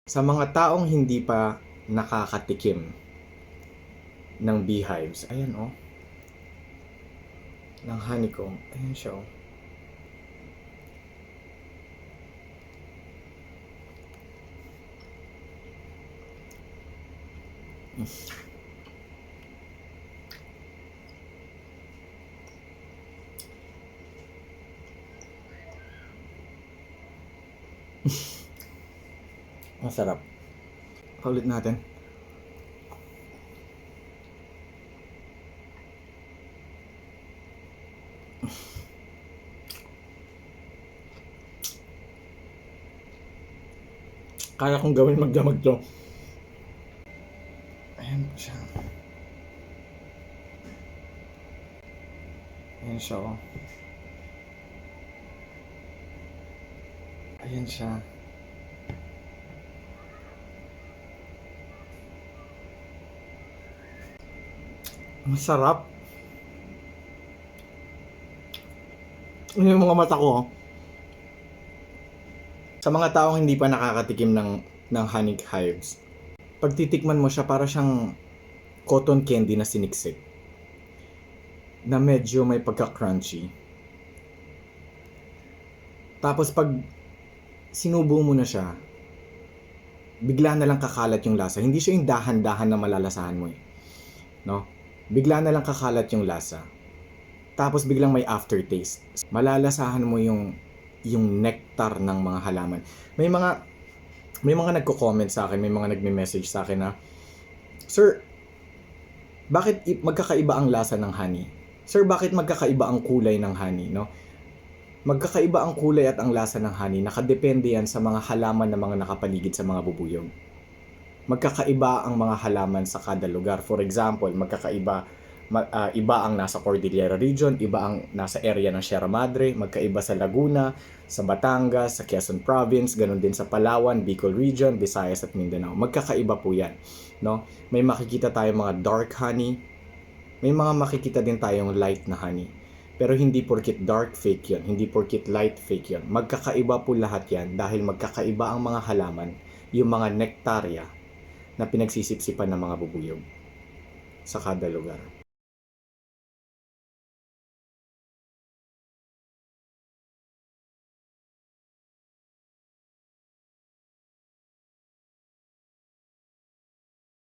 Sa mga taong hindi pa nakakatikim ng beehives, ayan oh, ng honeycomb, ayan siya oh. Ang sarap. Paulit natin. Kaya kong gawin magdamag to. Ayan po siya. Ayan siya oh. Ayan siya. Masarap. Ano yung mga mata ko oh. Sa mga taong hindi pa nakakatikim ng honey hives, pag titikman mo siya, para siyang cotton candy na siniksik, na medyo may pagka-crunchy. Tapos pag sinubo mo na siya, bigla na lang kakalat yung lasa. Hindi siya yung dahan-dahan na malalasahan mo eh. No? Bigla na lang kakalat yung lasa. Tapos biglang may aftertaste. Malalasahan mo yung nectar ng mga halaman. May mga nagko-comment sa akin, may mga nagme-message sa akin na, "Sir, bakit magkakaiba ang lasa ng honey? Sir, bakit magkakaiba ang kulay ng honey?" No? Magkakaiba ang kulay at ang lasa ng honey. Nakadepende yan sa mga halaman na mga nakapaligid sa mga bubuyog. Magkakaiba ang mga halaman sa kada lugar. For example, iba ang nasa Cordillera region, iba ang nasa area ng Sierra Madre, magkaiba sa Laguna, sa Batangas, sa Quezon Province, ganun din sa Palawan, Bicol region, Visayas at Mindanao. Magkakaiba po yan, no? May makikita tayong mga dark honey, may mga makikita din tayong light na honey. Pero hindi porkit dark fake yun, hindi porkit light fake yun. Magkakaiba po lahat yan dahil magkakaiba ang mga halaman, yung mga nektarya na pinagsisipsipan ng mga bubuyog sa kada lugar.